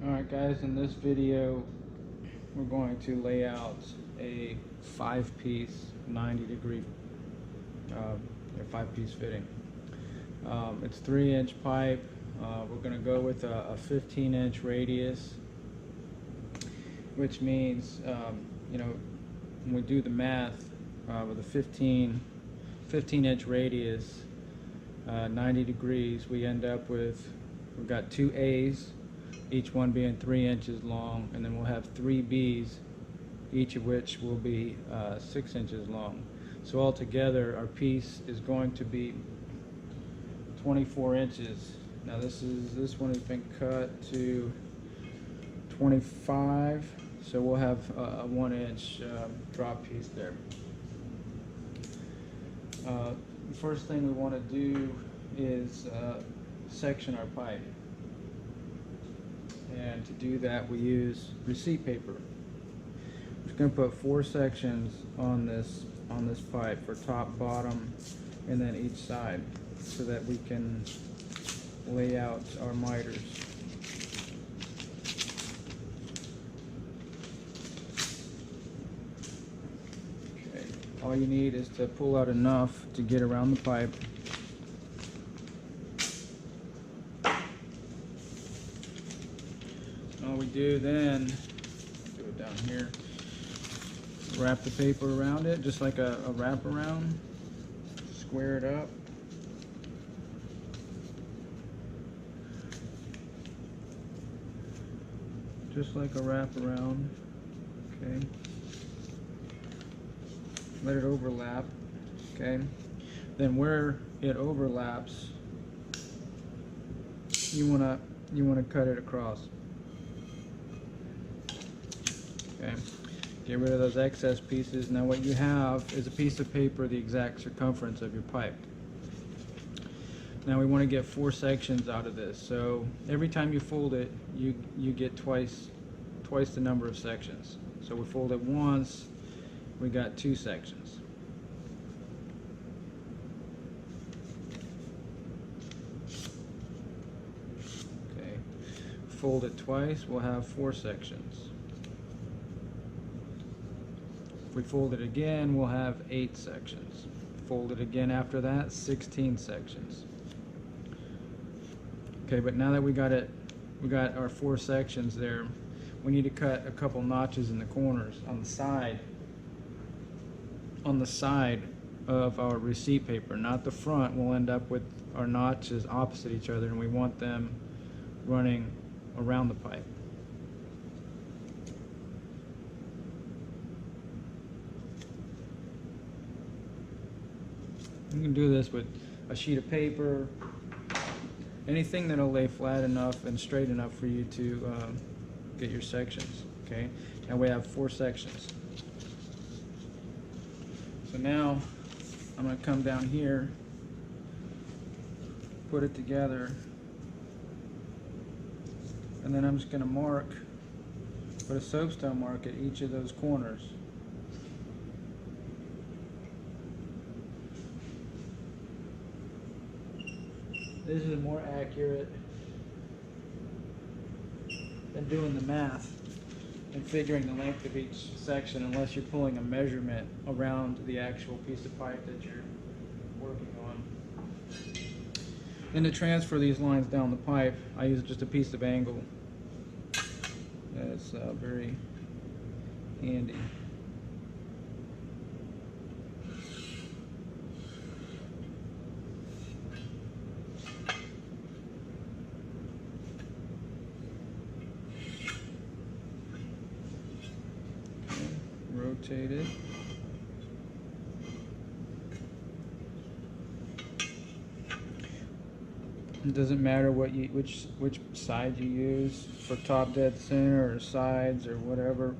Alright guys, in this video we're going to lay out a 5-piece 90-degree 5-piece fitting. It's 3-inch pipe. We're going to go with a 15-inch radius, which means when we do the math with a 15-inch radius, 90 degrees, we end up with, we've got 2 A's, each one being 3 inches long, and then we'll have 3 B's, each of which will be 6 inches long. So altogether our piece is going to be 24 inches. Now this one has been cut to 25, so we'll have a 1-inch drop piece there. The first thing we want to do is section our pipe, and to do that we use receipt paper. We're going to put 4 sections on this pipe for top, bottom, and then each side, so that we can lay out our miters. Okay. All you need is to pull out enough to get around the pipe. All we do then, do it down here, wrap the paper around it just like a wraparound, square it up. Just like a wraparound, okay. Let it overlap, okay. Then where it overlaps, you wanna cut it across. Okay. Get rid of those excess pieces. Now what you have is a piece of paper the exact circumference of your pipe. Now we want to get 4 sections out of this, so every time you fold it, you get twice the number of sections. So we fold it once, we got 2 sections. Okay, fold it twice, we'll have 4 sections. If we fold it again, we'll have 8 sections. Fold it again after that, 16 sections. Okay, but now that we got our 4 sections there, we need to cut a couple notches in the corners on the side of our receipt paper, not the front. We'll end up with our notches opposite each other, and we want them running around the pipe. You can do this with a sheet of paper, anything that'll lay flat enough and straight enough for you to get your sections. Okay, now we have 4 sections. So now I'm going to come down here, put it together, and then I'm just going to put a soapstone mark at each of those corners. This is more accurate than doing the math and figuring the length of each section, unless you're pulling a measurement around the actual piece of pipe that you're working on. And to transfer these lines down the pipe, I use just a piece of angle. That's very handy. Rotate it. It doesn't matter which side you use for top, dead center, or sides, or whatever.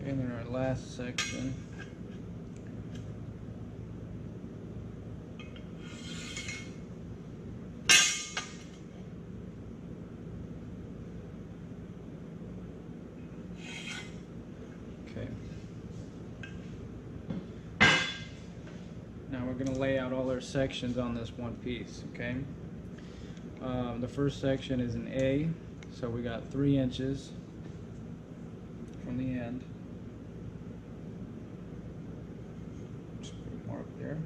And then our last section. Okay. Now we're going to lay out all our sections on this one piece, okay? The first section is an A, so we got 3 inches from the end. Just put a mark there.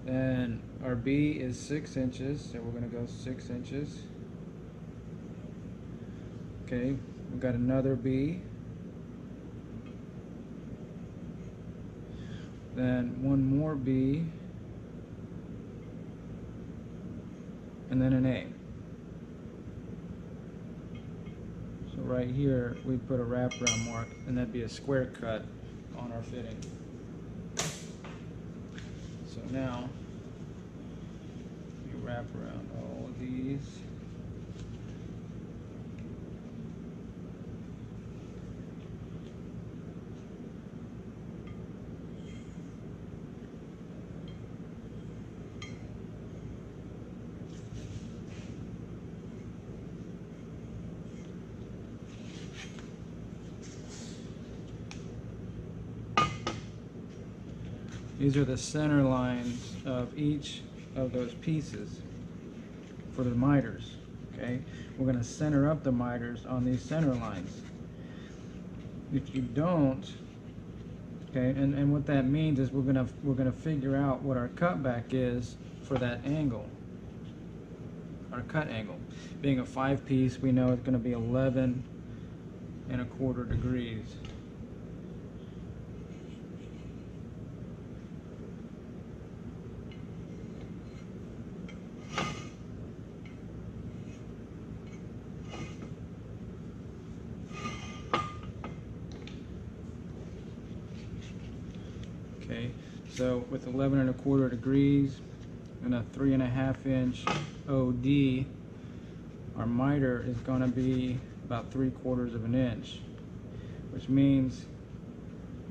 Then our B is 6 inches, so we're going to go 6 inches. Okay, we've got another B. Then one more B. And then an A. So right here we put a wraparound mark, and that'd be a square cut on our fitting. So now you wrap around all of these. These are the center lines of each of those pieces for the miters. Okay, we're going to center up the miters on these center lines. If you don't, okay, and what that means is we're gonna figure out what our cutback is for that angle. Our cut angle, being a 5-piece, we know it's going to be 11¼ degrees. Okay, so with 11¼ degrees and a 3½ inch OD, our miter is going to be about 3/4 inch, which means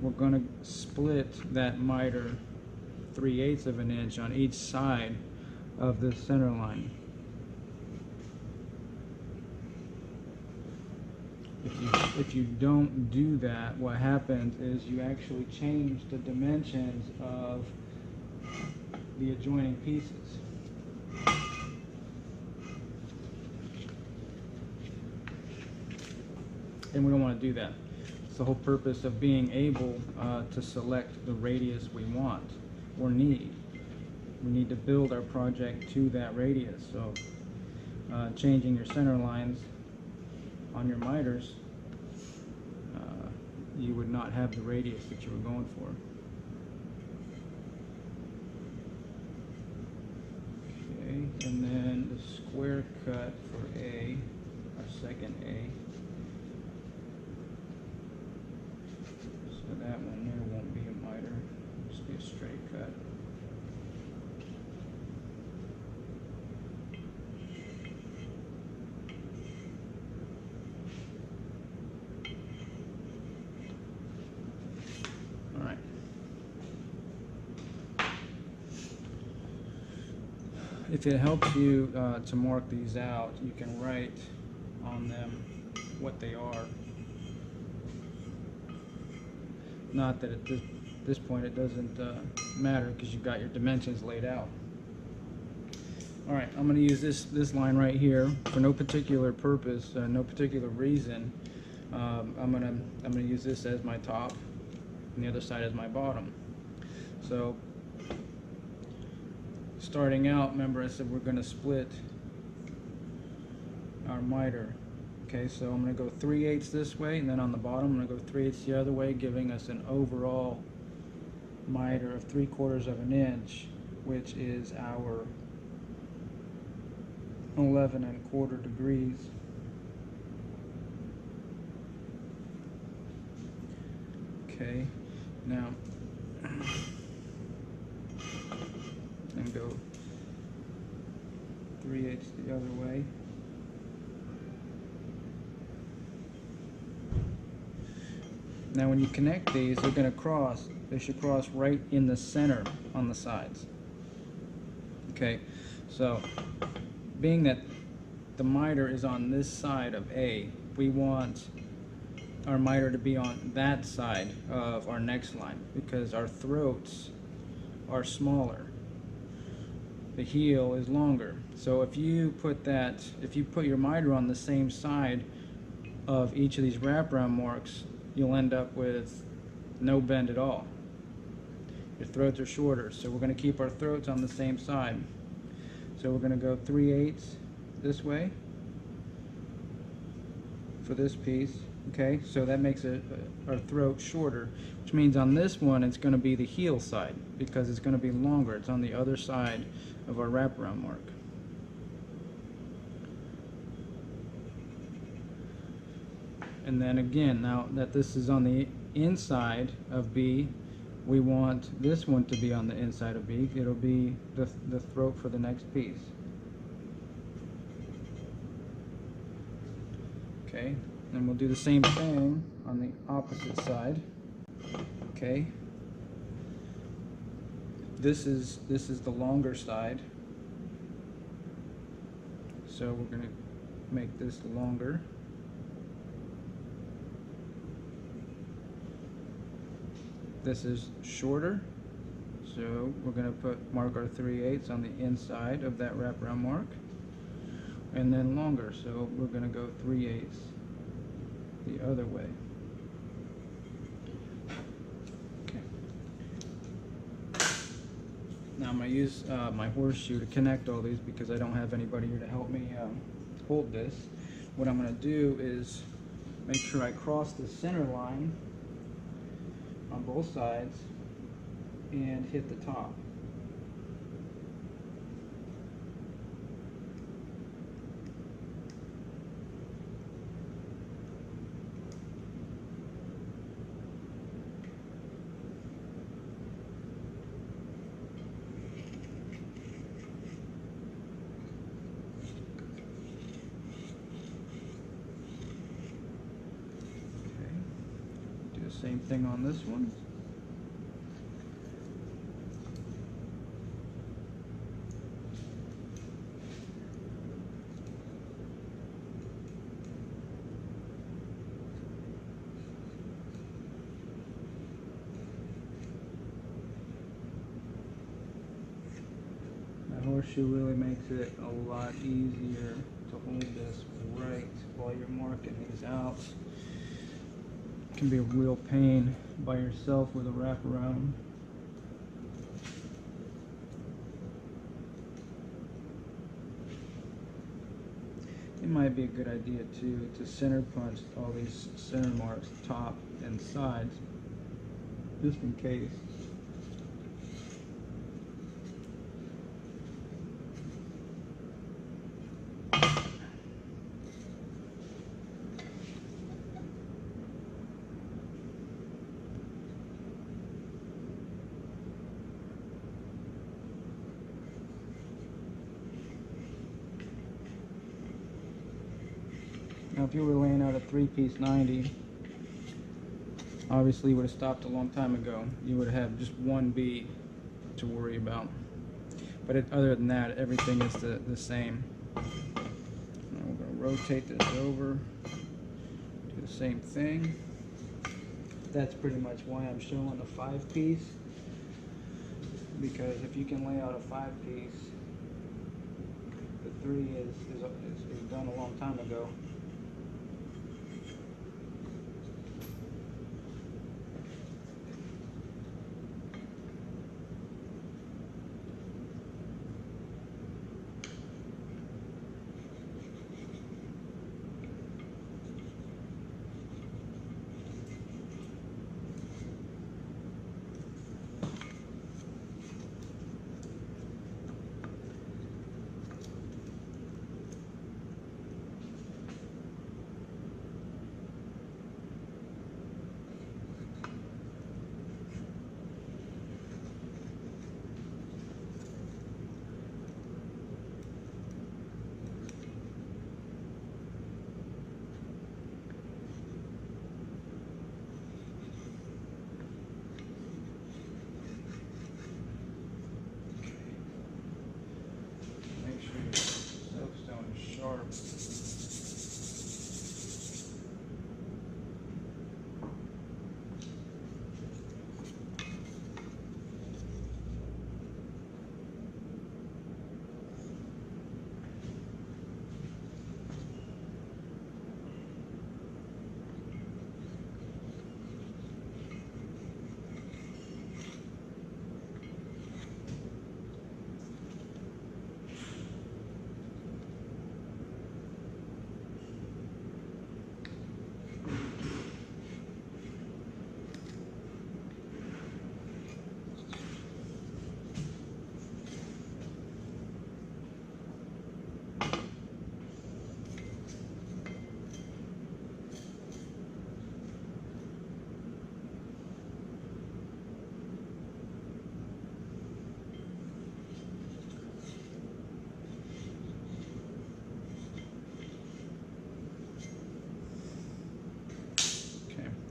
we're going to split that miter 3/8 inch on each side of this center line. If you don't do that, what happens is you actually change the dimensions of the adjoining pieces. And we don't want to do that. It's the whole purpose of being able to select the radius we want or need. We need to build our project to that radius. So changing your center lines on your miters, you would not have the radius that you were going for. Okay, and then the square cut for A, our second A. So that one there won't be a miter, it'll just be a straight cut. Alright. If it helps you to mark these out, you can write on them what they are. Not that at this point it doesn't matter because you've got your dimensions laid out. Alright, I'm going to use this line right here for no particular purpose, no particular reason. I'm gonna use this as my top and the other side as my bottom. So starting out, remember I said we're going to split our miter. Okay, so I'm going to go 3/8 this way, and then on the bottom I'm going to go 3/8 the other way, giving us an overall miter of 3/4 inch, which is our 11¼ degrees. Okay, now and go 3/8 the other way. Now when you connect these, they're going to cross. They should cross right in the center on the sides. Okay, so being that the miter is on this side of A, we want our miter to be on that side of our next line because our throats are smaller. The heel is longer. So if you put your miter on the same side of each of these wraparound marks, you'll end up with no bend at all. Your throats are shorter, so we're going to keep our throats on the same side. So we're going to go 3/8 this way for this piece. Okay, so that makes our throat shorter, which means on this one it's going to be the heel side because it's going to be longer. It's on the other side of our wraparound mark. And then again, now that this is on the inside of B, we want this one to be on the inside of B. It'll be the throat for the next piece. Okay, and we'll do the same thing on the opposite side. Okay, this is the longer side, so we're going to make this longer. This is shorter, so we're going to mark our 3/8 on the inside of that wraparound mark, and then longer, so we're going to go 3/8 the other way. Okay. Now I'm going to use my horseshoe to connect all these because I don't have anybody here to help me hold this. What I'm going to do is make sure I cross the center line on both sides and hit the top. Same thing on this one. That horseshoe really makes it a lot easier to hold this right while you're marking these out. Can be a real pain by yourself with a wraparound. It might be a good idea too to center punch all these center marks, top and sides, just in case. Now if you were laying out a 3-piece 90, obviously you would have stopped a long time ago. You would have just one bead to worry about. But other than that, everything is the same. Now we're going to rotate this over, do the same thing. That's pretty much why I'm showing the 5-piece, because if you can lay out a 5-piece, the 3 is done a long time ago.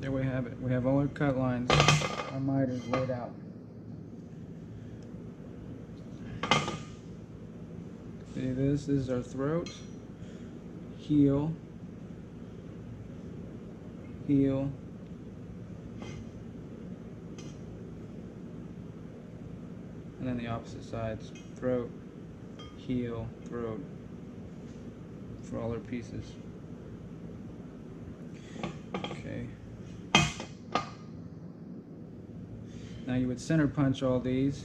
there we have it. We have all our cut lines, our miters laid out. See this is our throat, heel, heel, and then the opposite sides, throat, heel, throat, for all our pieces. Okay. Now you would center punch all these.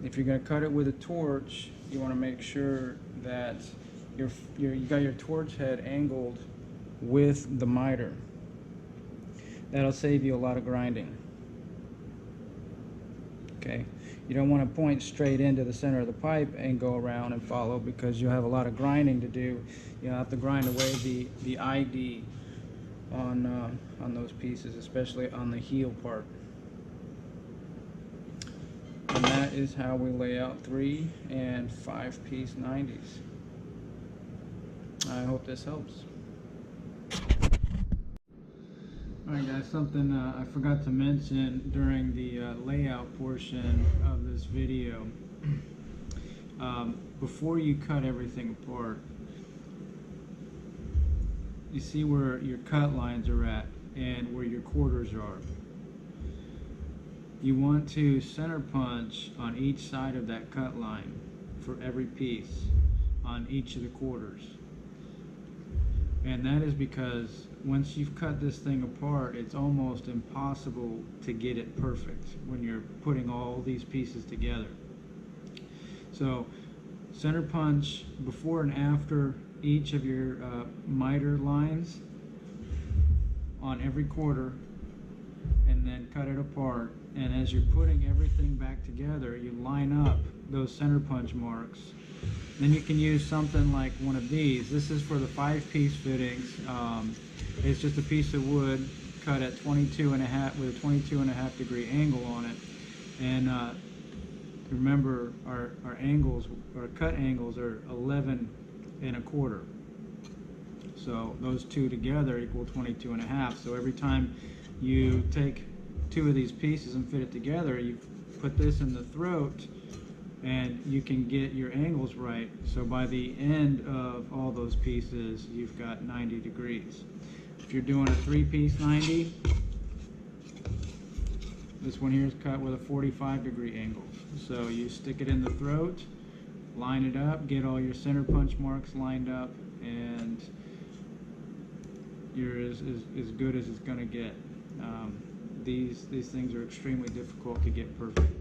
If you're going to cut it with a torch, you want to make sure that you got your torch head angled with the miter. That'll save you a lot of grinding. Okay, you don't want to point straight into the center of the pipe and go around and follow, because you'll have a lot of grinding to do. You'll have to grind away the ID on those pieces, especially on the heel part. And that is how we lay out 3 and 5 piece 90s. I hope this helps. Alright guys, something I forgot to mention during the layout portion of this video. Before you cut everything apart, you see where your cut lines are at and where your quarters are. You want to center punch on each side of that cut line for every piece on each of the quarters. And that is because once you've cut this thing apart, it's almost impossible to get it perfect when you're putting all these pieces together. So center punch before and after each of your miter lines on every quarter, and then cut it apart. And as you're putting everything back together, you line up those center punch marks. Then you can use something like one of these. This is for the 5-piece fittings. It's just a piece of wood cut at 22.5 with a 22.5 degree angle on it. And remember, our angles, our cut angles are 11.25. So those two together equal 22.5. So every time you take 2 of these pieces and fit it together, you put this in the throat and you can get your angles right. So by the end of all those pieces, you've got 90 degrees. If you're doing a 3-piece 90, this one here is cut with a 45 degree angle. So you stick it in the throat, line it up, get all your center punch marks lined up, and you're as good as it's going to get. These things are extremely difficult to get perfect.